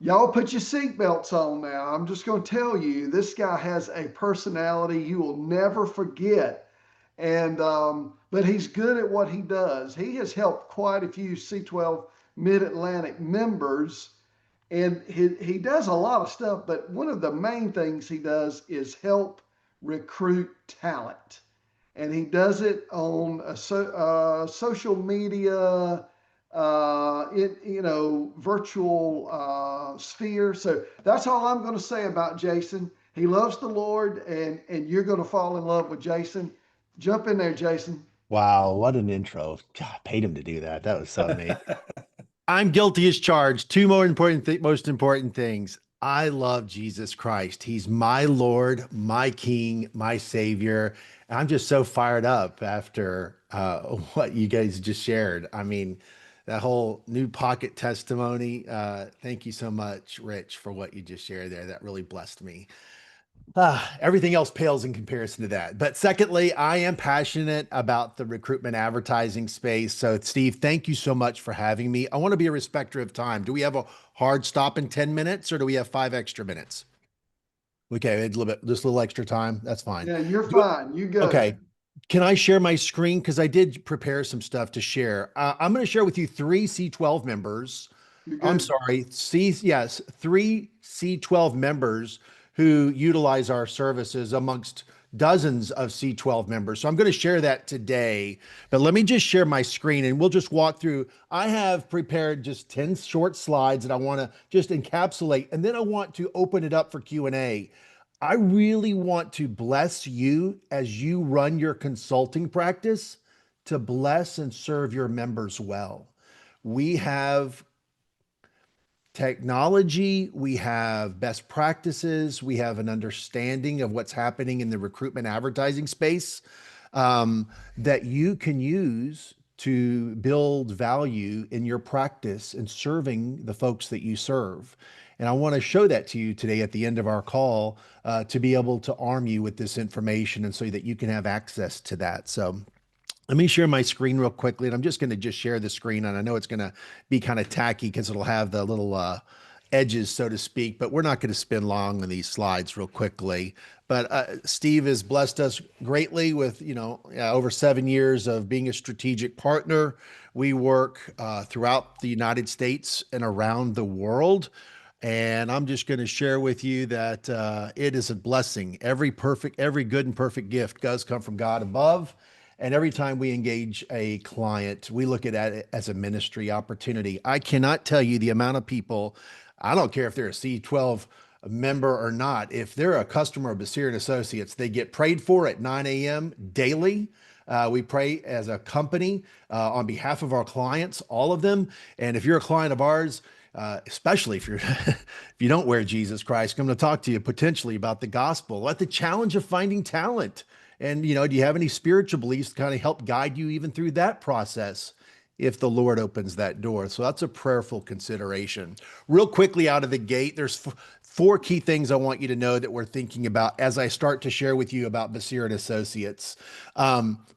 Y'all put your seatbelts on now. I'm just going to tell you, this guy has a personality you will never forget. And but he's good at what he does. He has helped quite a few C12 Mid-Atlantic members, and he does a lot of stuff. But one of the main things he does is help recruit talent, and he does it on social media, virtual sphere. So that's all I'm going to say about Jason. He loves the Lord, and you're going to fall in love with Jason. Jump in there, Jason. Wow, what an intro. God, I paid him to do that. That was so amazing. I'm guilty as charged. Two more important most important things. I love Jesus Christ. He's my Lord, my King, my Savior. I'm just so fired up after what you guys just shared. I mean, that whole new pocket testimony. Thank you so much, Rich, for what you just shared there. That really blessed me. Everything else pales in comparison to that. But secondly, I am passionate about the recruitment advertising space. So, Steve, thank you so much for having me. I want to be a respecter of time. Do we have a hard stop in 10 minutes or do we have 5 extra minutes? Okay, a little bit, just a little extra time. That's fine. Yeah, you're Do, fine. You go. okay. Can I share my screen? Because I did prepare some stuff to share. I'm going to share with you three C12 members. You're I'm good. sorry, yes, three C12 members who utilize our services amongst dozens of C12 members. So I'm going to share that today, but let me just share my screen and we'll just walk through. I have prepared just 10 short slides that I want to just encapsulate, and then I want to open it up for Q&A. I really want to bless you as you run your consulting practice to bless and serve your members well. We have technology, we have best practices, we have an understanding of what's happening in the recruitment advertising space that you can use to build value in your practice and serving the folks that you serve. And I want to show that to you today at the end of our call to be able to arm you with this information and so that you can have access to that. So let me share my screen real quickly, and I'm just going to just share the screen. And I know it's going to be kind of tacky because it'll have the little edges, so to speak, but we're not going to spend long on these slides real quickly. But Steve has blessed us greatly with, over 7 years of being a strategic partner. We work throughout the United States and around the world. And I'm just going to share with you that it is a blessing. Every good and perfect gift does come from God above. And every time we engage a client, we look at it as a ministry opportunity. I cannot tell you the amount of people, I don't care if they're a C12 member or not, if they're a customer of Bessire and Associates, they get prayed for at 9 a.m. daily. We pray as a company on behalf of our clients, all of them. And if you're a client of ours, especially if you're if you don't wear Jesus Christ, I'm going to talk to you potentially about the gospel, about the challenge of finding talent. And, do you have any spiritual beliefs to kind of help guide you even through that process if the Lord opens that door? So that's a prayerful consideration. Real quickly out of the gate, there's four key things I want you to know that we're thinking about as I start to share with you about Bessire and Associates.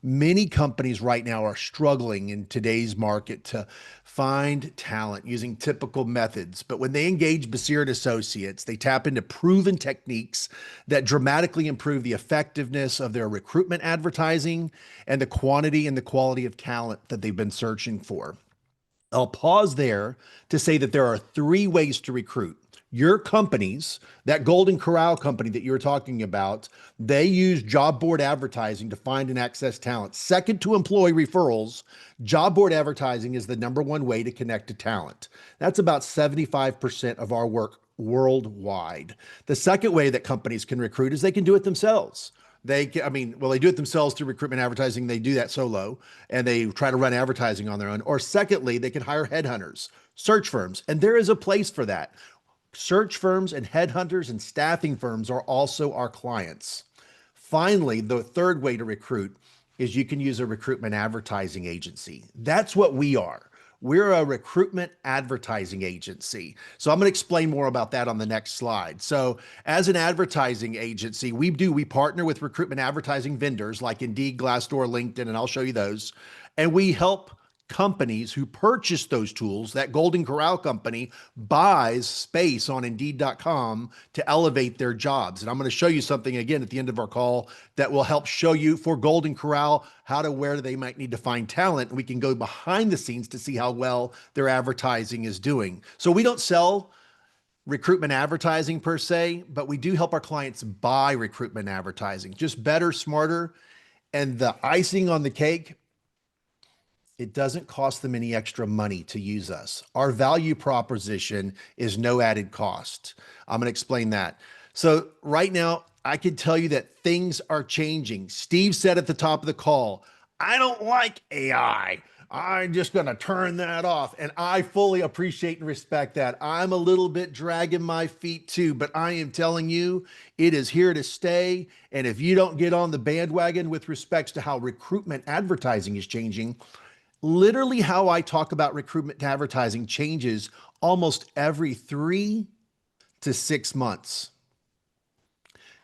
Many companies right now are struggling in today's market to find talent using typical methods. But when they engage Bessire and Associates, they tap into proven techniques that dramatically improve the effectiveness of their recruitment advertising and the quantity and the quality of talent that they've been searching for. I'll pause there to say that there are three ways to recruit. Your companies, that Golden Corral company that you were talking about, they use job board advertising to find and access talent. Second to employee referrals, job board advertising is the number one way to connect to talent. That's about 75% of our work worldwide. The second way that companies can recruit is they can do it themselves. They do it themselves through recruitment advertising. They do that solo and they try to run advertising on their own. Or secondly, they can hire headhunters, search firms, and there is a place for that. Search firms and headhunters and staffing firms are also our clients. Finally, the third way to recruit is you can use a recruitment advertising agency. That's what we are. We're a recruitment advertising agency. So I'm going to explain more about that on the next slide. So as an advertising agency, we partner with recruitment advertising vendors like Indeed, Glassdoor, LinkedIn, and I'll show you those. And we help companies who purchase those tools, that Golden Corral company buys space on Indeed.com to elevate their jobs. And I'm going to show you something again at the end of our call that will help show you for Golden Corral how to where they might need to find talent. And we can go behind the scenes to see how well their advertising is doing. So we don't sell recruitment advertising per se, but we do help our clients buy recruitment advertising, just better, smarter. And the icing on the cake, it doesn't cost them any extra money to use us. Our value proposition is no added cost. I'm going to explain that. So right now, I can tell you that things are changing. Steve said at the top of the call, I don't like AI. I'm just going to turn that off. And I fully appreciate and respect that. I'm a little bit dragging my feet too, but I am telling you, it is here to stay. And if you don't get on the bandwagon with respects to how recruitment advertising is changing, literally how I talk about recruitment advertising changes almost every 3 to 6 months.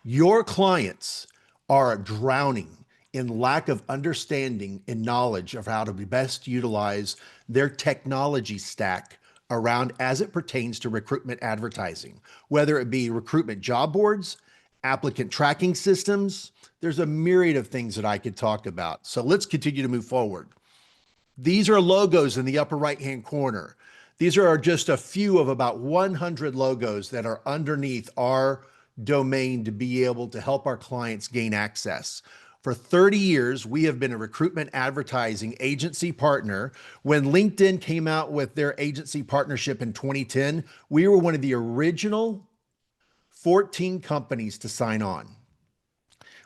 Your clients are drowning in lack of understanding and knowledge of how to best utilize their technology stack around as it pertains to recruitment advertising, whether it be recruitment job boards, applicant tracking systems. There's a myriad of things that I could talk about. So let's continue to move forward. These are logos in the upper right-hand corner. These are just a few of about 100 logos that are underneath our domain to be able to help our clients gain access. For 30 years, we have been a recruitment advertising agency partner. When LinkedIn came out with their agency partnership in 2010, we were one of the original 14 companies to sign on.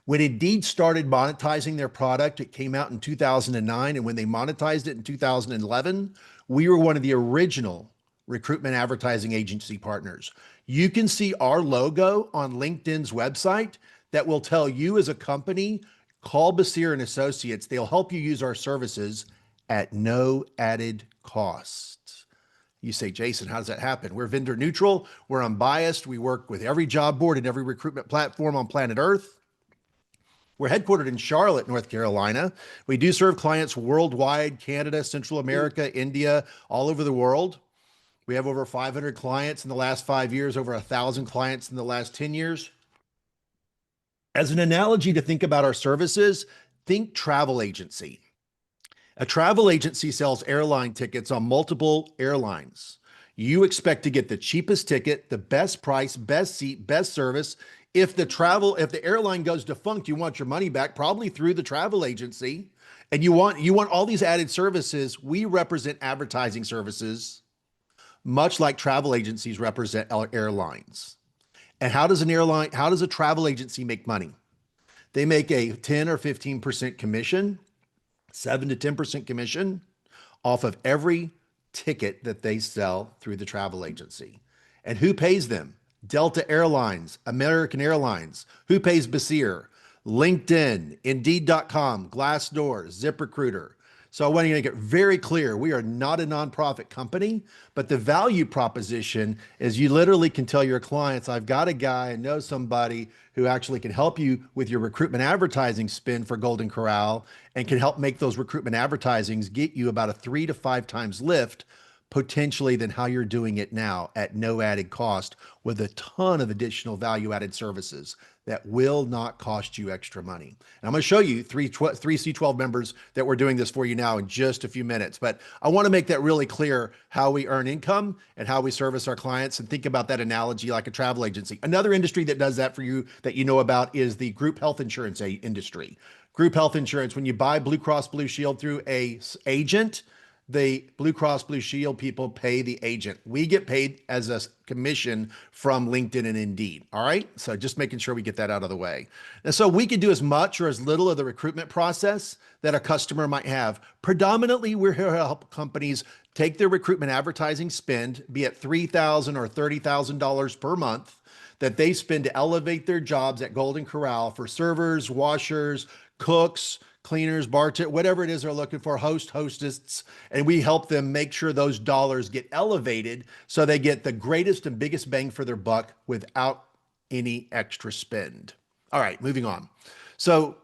When Indeed started monetizing their product, it came out in 2009. And when they monetized it in 2011, we were one of the original recruitment advertising agency partners. You can see our logo on LinkedIn's website that will tell you as a company, call Bessire and Associates. They'll help you use our services at no added cost. You say, Jason, how does that happen? We're vendor neutral. We're unbiased. We work with every job board and every recruitment platform on planet Earth. We're headquartered in Charlotte, North Carolina. We do serve clients worldwide, Canada, Central America, India, all over the world. We have over 500 clients in the last 5 years, over 1,000 clients in the last 10 years. As an analogy to think about our services, think travel agency. A travel agency sells airline tickets on multiple airlines. You expect to get the cheapest ticket, the best price, best seat, best service. If the airline goes defunct, you want your money back, probably through the travel agency. And you want all these added services. We represent advertising services, much like travel agencies represent airlines. And how does a travel agency make money? They make a 10 or 15% commission, 7 to 10% commission off of every ticket that they sell through the travel agency. And who pays them? Delta Airlines, American Airlines. Who pays Bessire? LinkedIn, Indeed.com, Glassdoor, ZipRecruiter. So I want to make it very clear, we are not a nonprofit company, but the value proposition is you literally can tell your clients, I've got a guy, I know somebody who actually can help you with your recruitment advertising spend for Golden Corral and can help make those recruitment advertisings get you about a 3 to 5 times lift potentially than how you're doing it now at no added cost with a ton of additional value-added services that will not cost you extra money. And I'm going to show you three C12 members that we're doing this for you now in just a few minutes. But I want to make that really clear how we earn income and how we service our clients, and think about that analogy like a travel agency. Another industry that does that for you that you know about is the group health insurance industry. Group health insurance, when you buy Blue Cross Blue Shield through a agent, the Blue Cross Blue Shield people pay the agent. We get paid as a commission from LinkedIn and Indeed. All right. So just making sure we get that out of the way. And so we can do as much or as little of the recruitment process that a customer might have. Predominantly, we're here to help companies take their recruitment advertising spend, be it $3,000 or $30,000 per month, that they spend to elevate their jobs at Golden Corral for servers, washers, cooks, cleaners, bartenders, whatever it is they're looking for, hostesses, and we help them make sure those dollars get elevated so they get the greatest and biggest bang for their buck without any extra spend. All right, moving on. So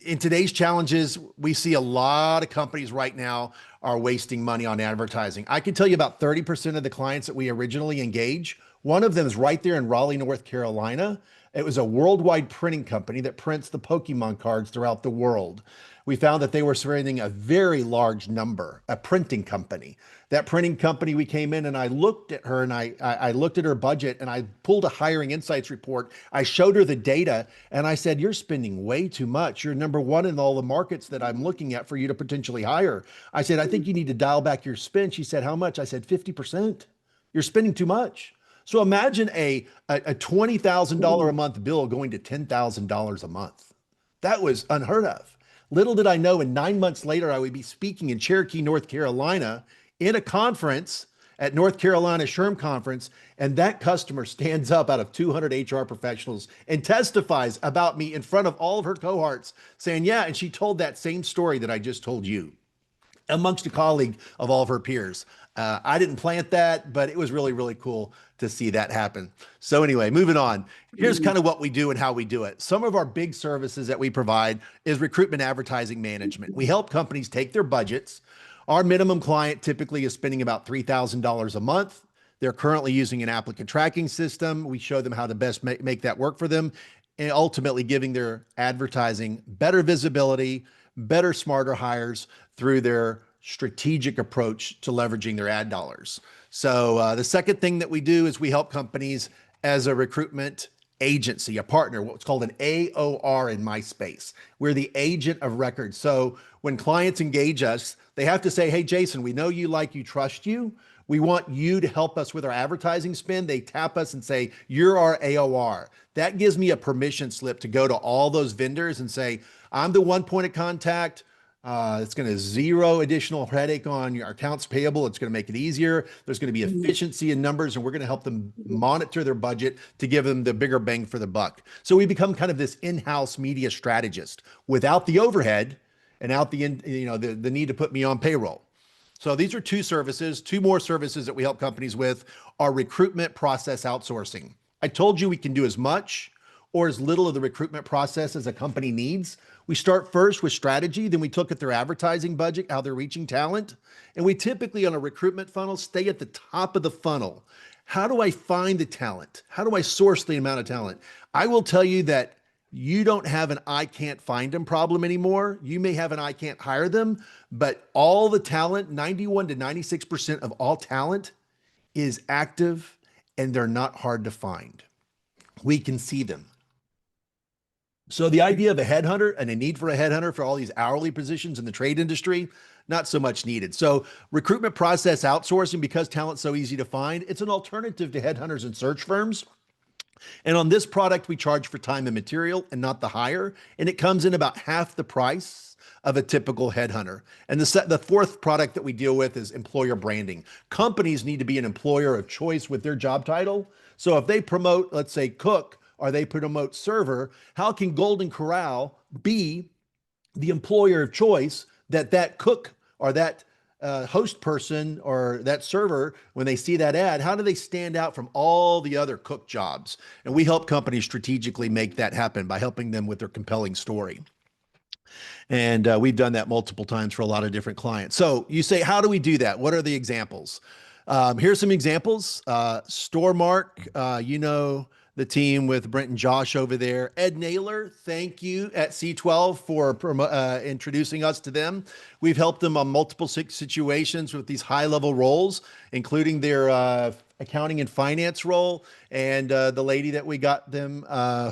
in today's challenges, we see a lot of companies right now are wasting money on advertising. I can tell you about 30% of the clients that we originally engage. One of them is right there in Raleigh, North Carolina. It was a worldwide printing company that prints the Pokemon cards throughout the world. We found that they were spending a very large number, a printing company. That printing company, we came in and I looked at her and I looked at her budget and I pulled a hiring insights report. I showed her the data and I said, you're spending way too much. You're number one in all the markets that I'm looking at for you to potentially hire. I said, I think you need to dial back your spend. She said, how much? I said, 50%. You're spending too much. So imagine a $20,000 a month bill going to $10,000 a month. That was unheard of. Little did I know, and 9 months later, I would be speaking in Cherokee, North Carolina, in a conference at North Carolina SHRM conference, and that customer stands up out of 200 HR professionals and testifies about me in front of all of her cohorts, saying, yeah, and she told that same story that I just told you amongst a colleague of all of her peers. I didn't plant that, but it was really, really cool to see that happen. So anyway, moving on. Here's kind of what we do and how we do it. Some of our big services that we provide is recruitment advertising management. We help companies take their budgets. Our minimum client typically is spending about $3,000 a month. They're currently using an applicant tracking system. We show them how to best make that work for them, and ultimately giving their advertising better visibility, better, smarter hires through their strategic approach to leveraging their ad dollars. So the second thing that we do is we help companies as a recruitment agency, a partner, what's called an AOR in my space. We're the agent of record. So when clients engage us, they have to say, hey, Jason, we know you, like you, trust you. We want you to help us with our advertising spend. They tap us and say, you're our AOR. That gives me a permission slip to go to all those vendors and say, I'm the one point of contact. It's going to zero additional headache on your accounts payable. It's going to make it easier. There's going to be efficiency in numbers, and we're going to help them monitor their budget to give them the bigger bang for the buck. So we become kind of this in-house media strategist without the overhead and out the need to put me on payroll. So these are two services. Two more services that we help companies with are recruitment process outsourcing. I told you we can do as much or as little of the recruitment process as a company needs. We start first with strategy, then we look at their advertising budget, how they're reaching talent. And we typically on a recruitment funnel stay at the top of the funnel. How do I find the talent? How do I source the amount of talent? I will tell you that you don't have an I can't find them problem anymore. You may have an I can't hire them, but all the talent, 91 to 96% of all talent is active and they're not hard to find. We can see them. So the idea of a headhunter and a need for a headhunter for all these hourly positions in the trade industry, not so much needed. So recruitment process outsourcing, because talent's so easy to find, it's an alternative to headhunters and search firms. And on this product, we charge for time and material and not the hire. And it comes in about half the price of a typical headhunter. And the fourth product that we deal with is employer branding. Companies need to be an employer of choice with their job title. So if they promote, let's say, cook, or they promote server, how can Golden Corral be the employer of choice that cook or that host person or that server, when they see that ad, how do they stand out from all the other cook jobs? And we help companies strategically make that happen by helping them with their compelling story. And we've done that multiple times for a lot of different clients. So you say, how do we do that? What are the examples? Here's some examples. Storemark, the team with Brent and Josh over there. Ed Naylor, thank you at C12 for introducing us to them. We've helped them on multiple situations with these high-level roles, including their accounting and finance role, and the lady that we got them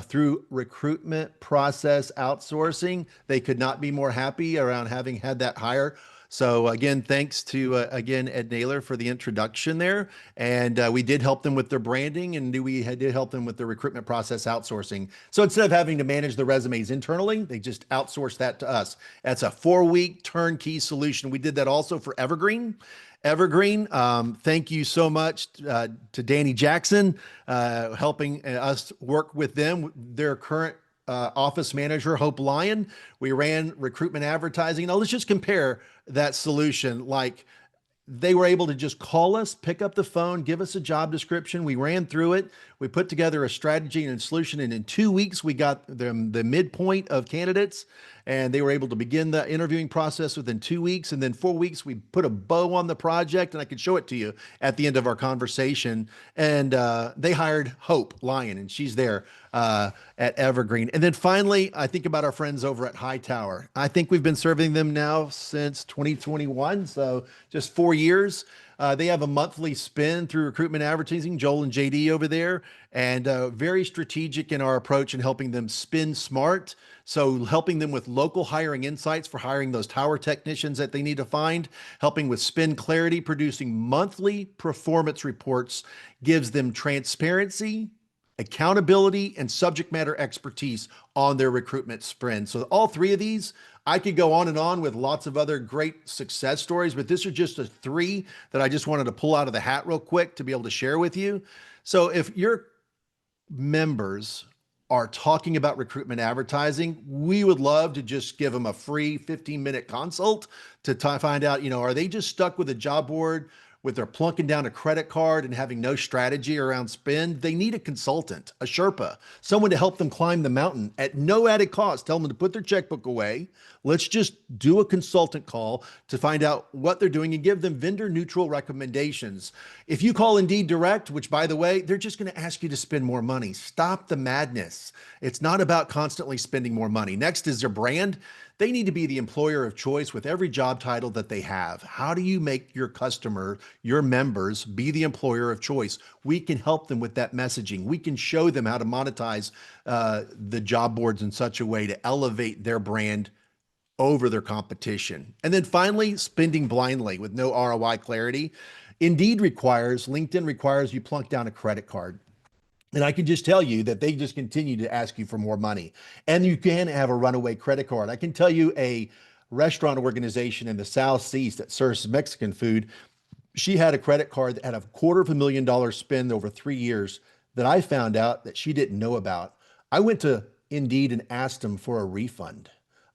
through recruitment process outsourcing. They could not be more happy around having had that hire. So again, thanks to, Ed Naylor for the introduction there. And we did help them with their branding, and we did help them with the recruitment process outsourcing. So instead of having to manage the resumes internally, they just outsourced that to us. That's a 4-week turnkey solution. We did that also for Evergreen. Thank you so much to Danny Jackson, helping us work with them. Their current office manager, Hope Lyon. We ran recruitment advertising. Now let's just compare that solution. Like, they were able to just call us, pick up the phone, give us a job description. We ran through it. We put together a strategy and a solution. And in 2 weeks, we got them the midpoint of candidates. and they were able to begin the interviewing process within 2 weeks. And then 4 weeks, we put a bow on the project, and I can show it to you at the end of our conversation. And they hired Hope Lyon, and she's there at Evergreen. And then finally, I think about our friends over at Hightower. I think we've been serving them now since 2021, so just 4 years. They have a monthly spend through recruitment advertising, Joel and JD over there, and very strategic in our approach in helping them spend smart. So helping them with local hiring insights for hiring those tower technicians that they need to find, helping with spend clarity, producing monthly performance reports, gives them transparency, accountability, and subject matter expertise on their recruitment sprint. So all three of these, I could go on and on with lots of other great success stories, but these are just the three that I just wanted to pull out of the hat real quick to be able to share with you. So if your members are talking about recruitment advertising, we would love to just give them a free 15-minute consult to find out, are they just stuck with a job board with their plunking down a credit card and having no strategy around spend? They need a consultant, a Sherpa, someone to help them climb the mountain at no added cost. Tell them to put their checkbook away. Let's just do a consultant call to find out what they're doing and give them vendor neutral recommendations. If you call Indeed Direct, which by the way, they're just going to ask you to spend more money. Stop the madness. It's not about constantly spending more money. Next is their brand. They need to be the employer of choice with every job title that they have. How do you make your customer, your members, be the employer of choice? We can help them with that messaging. We can show them how to monetize the job boards in such a way to elevate their brand over their competition. And then finally, spending blindly with no ROI clarity. LinkedIn requires you plunk down a credit card. And I can just tell you that they just continue to ask you for more money. And you can have a runaway credit card. I can tell you a restaurant organization in the Southeast that serves Mexican food. She had a credit card that had $250,000 spend over 3 years that I found out that she didn't know about. I went to Indeed and asked them for a refund.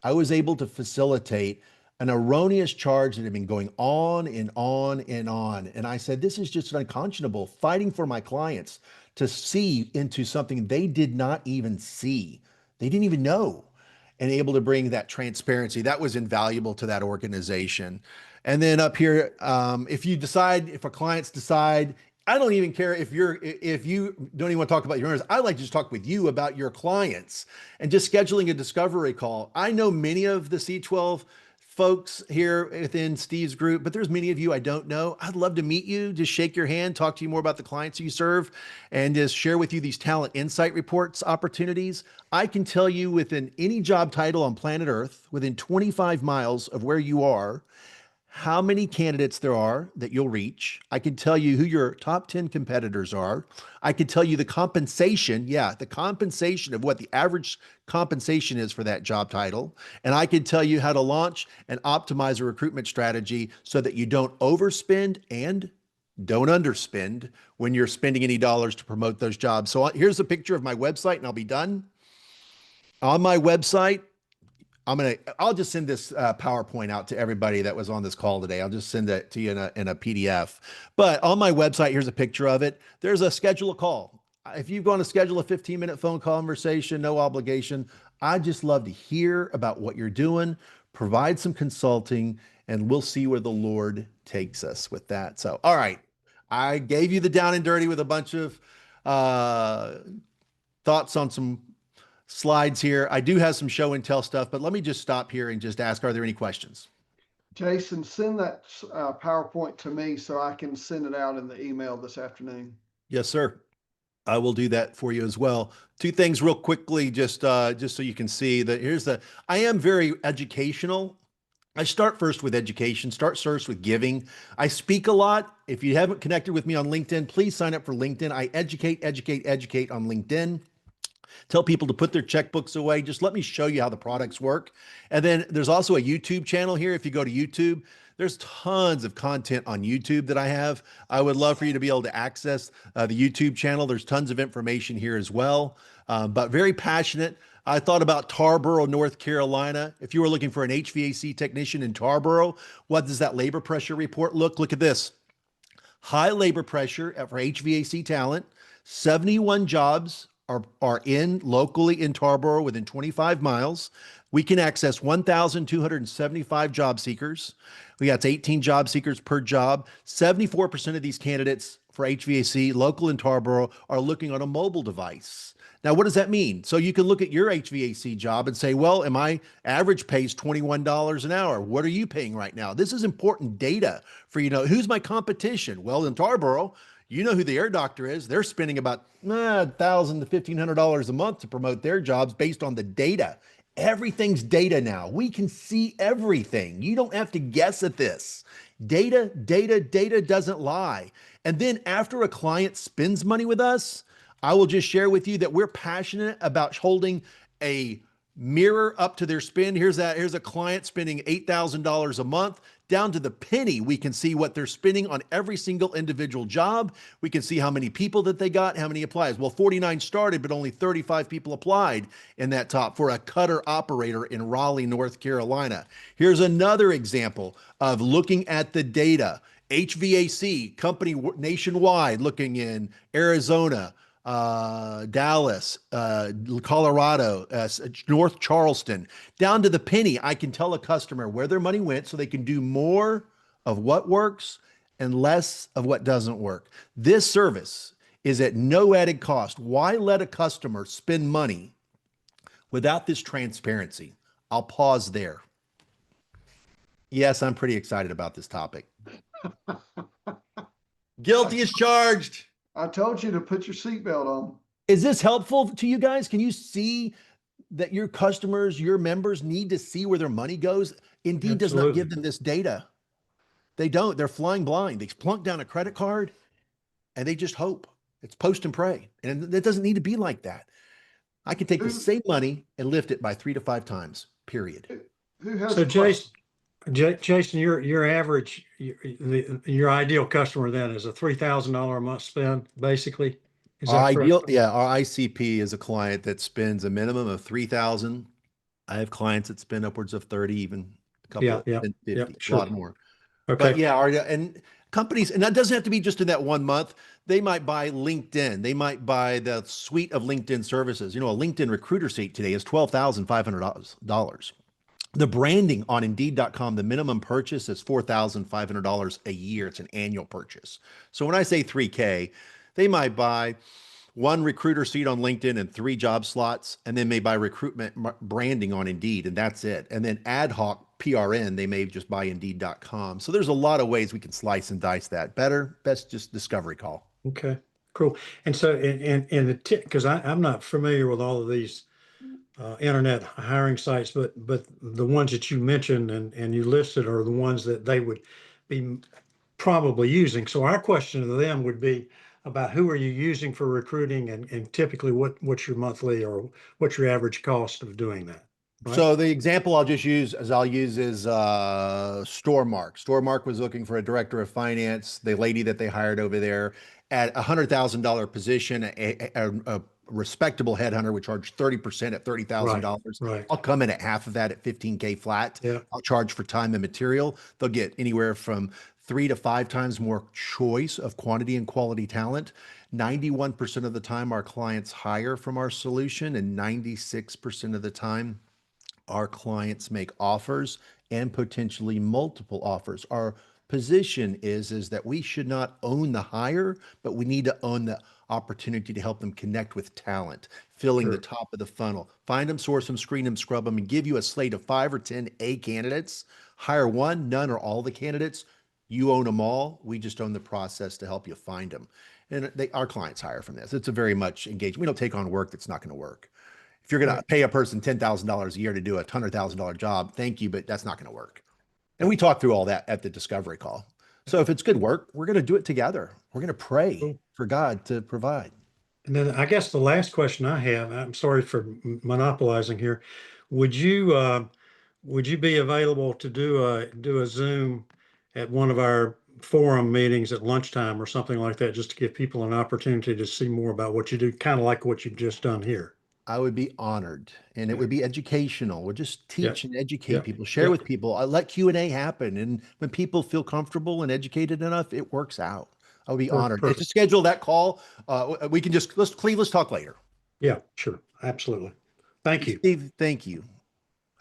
I was able to facilitate an erroneous charge that had been going on and on and on. And I said, this is just unconscionable, fighting for my clients to see into something they did not even see. They didn't even know, and able to bring that transparency. That was invaluable to that organization. And then up here, if our clients decide, I don't even care if you don't even want to talk about your owners. I like to just talk with you about your clients and just scheduling a discovery call. I know many of the C12 folks here within Steve's group, but there's many of you I don't know. I'd love to meet you, just shake your hand, talk to you more about the clients you serve, and just share with you these talent insight reports opportunities. I can tell you within any job title on planet Earth, within 25 miles of where you are, how many candidates there are that you'll reach. I can tell you who your top 10 competitors are. I can tell you the compensation, the compensation of what the average compensation is for that job title. And I can tell you how to launch and optimize a recruitment strategy so that you don't overspend and don't underspend when you're spending any dollars to promote those jobs. So here's a picture of my website and I'll be done. On my website, I'll just send this PowerPoint out to everybody that was on this call today. I'll just send that to you in a PDF. But on my website, here's a picture of it. There's a schedule a call. If you want to schedule a 15-minute phone conversation, no obligation. I'd just love to hear about what you're doing, provide some consulting, and we'll see where the Lord takes us with that. So, all right. I gave you the down and dirty with a bunch of thoughts on some slides here. I do have some show and tell stuff, but let me just stop here and just ask, are there any questions? Jason, send that PowerPoint to me so I can send it out in the email this afternoon. Yes, sir. I will do that for you as well. Two things real quickly, just so you can see that I am very educational. I start first with education, start first with giving. I speak a lot. If you haven't connected with me on LinkedIn, please sign up for LinkedIn. I educate on LinkedIn. Tell people to put their checkbooks away. Just let me show you how the products work. And then there's also a YouTube channel here. If you go to YouTube, there's tons of content on YouTube that I have. I would love for you to be able to access the YouTube channel. There's tons of information here as well, but very passionate. I thought about Tarboro, North Carolina. If you were looking for an HVAC technician in Tarboro, what does that labor pressure report look? Look at this. High labor pressure for HVAC talent, 71 jobs are in locally in Tarboro within 25 miles. We can access 1,275 job seekers. We got 18 job seekers per job. 74% of these candidates for HVAC, local in Tarboro, are looking on a mobile device. Now, what does that mean? So you can look at your HVAC job and say, well, my average pays $21 an hour. What are you paying right now? This is important data for you to know who's my competition. Well, in Tarboro, you know who the air doctor is. They're spending about $1,000 to $1,500 a month to promote their jobs based on the data. Everything's data now. We can see everything. You don't have to guess at this. Data doesn't lie. And then after a client spends money with us, I will just share with you that we're passionate about holding a mirror up to their spend. Here's a client spending $8,000 a month. Down to the penny, we can see what they're spending on every single individual job. We can see how many people that they got, how many applies. Well, 49 started, but only 35 people applied in that top for a cutter operator in Raleigh, North Carolina. Here's another example of looking at the data. HVAC company nationwide, looking in Arizona, Dallas, Colorado, North Charleston, down to the penny. I can tell a customer where their money went so they can do more of what works and less of what doesn't work. This service is at no added cost. Why let a customer spend money without this transparency? I'll pause there. Yes, I'm pretty excited about this topic. Guilty as charged. I told you to put your seatbelt on. Is this helpful to you guys? Can you see that your customers, your members need to see where their money goes? Indeed does not give them this data. They don't. They're flying blind. They plunk down a credit card and they just hope. It's post and pray. And it doesn't need to be like that. I can take the same money and lift it by 3 to 5 times, period. Who has So Jason, your average, your ideal customer then is a $3,000 a month spend, basically. Is that Ideal, correct? yeah. Our ICP is a client that spends a minimum of 3,000. I have clients that spend upwards of 30, even a couple Yeah, spend 50, sure. a lot more. Okay. But yeah, and companies, and that doesn't have to be just in that 1 month. They might buy LinkedIn. They might buy the suite of LinkedIn services. You know, a LinkedIn recruiter seat today is $12,500. The branding on Indeed.com, the minimum purchase is $4,500 a year. It's an annual purchase. So when I say 3K, they might buy 1 recruiter seat on LinkedIn and 3 job slots, and then may buy recruitment branding on Indeed, and that's it. And then ad hoc PRN, they may just buy Indeed.com. So there's a lot of ways we can slice and dice that. Best just discovery call. Okay, cool. And so, because I'm not familiar with all of these internet hiring sites, but the ones that you mentioned and you listed are the ones that they would be probably using. So our question to them would be about who are you using for recruiting, and typically what's your monthly or what's your average cost of doing that? Right? So the example I'll use is Storemark. Storemark was looking for a director of finance. The lady that they hired over there at $100,000 position, a respectable headhunter would charge 30% at $30,000. Right. I'll come in at half of that at 15K flat. Yeah. I'll charge for time and material. They'll get anywhere from 3 to 5 times more choice of quantity and quality talent. 91% of the time our clients hire from our solution, and 96% of the time our clients make offers, and potentially multiple offers. Our position is that we should not own the hire, but we need to own the opportunity to help them connect with talent, filling the top of the funnel. Find them, source them, screen them, scrub them, and give you a slate of 5 or 10 A candidates. Hire 1, none, or all the candidates. You own them all. We just own the process to help you find them. And our clients hire from this. It's a very much engaged. We don't take on work that's not going to work. If you're going to pay a person $10,000 a year to do a $100,000 job, thank you, but that's not going to work. And we talk through all that at the discovery call. So if it's good work, we're going to do it together. We're going to pray for God to provide. And then I guess the last question I have, I'm sorry for monopolizing here. Would you be available to do a Zoom at one of our forum meetings at lunchtime or something like that, just to give people an opportunity to see more about what you do, kind of like what you've just done here? I would be honored, and it would be educational. We'll just teach and educate people, share Yeah. with people. I let Q&A happen. And when people feel comfortable and educated enough, it works out. I would be honored. Perfect. To schedule that call, we can let's talk later. Yeah, sure. Absolutely. Thank you. Steve, thank you.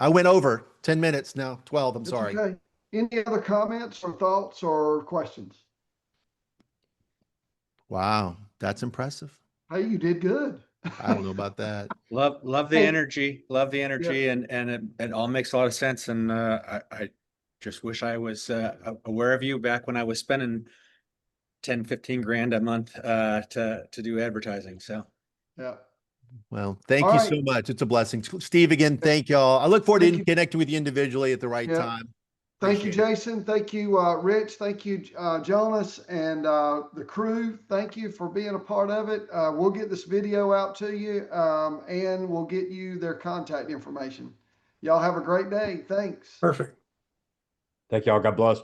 I went over 10 minutes now, 12. I'm It's sorry. okay. Any other comments or thoughts or questions? Wow. That's impressive. Hey, you did good. I don't know about that. Love the Hey, energy, love the yeah, energy, and it all makes a lot of sense. And I just wish I was aware of you back when I was spending 10, 15 grand a month to do advertising. So yeah. Well, All thank you right. so much. It's a blessing. Steve, again, thank y'all. I look forward Thank to you. connecting with you individually at the right Yeah. time. Thank you, Appreciate it. Jason. Thank you, Rich. Thank you, Jonas, and the crew. Thank you for being a part of it. We'll get this video out to you, and we'll get you their contact information. Y'all have a great day. Thanks. Perfect. Thank y'all. God bless.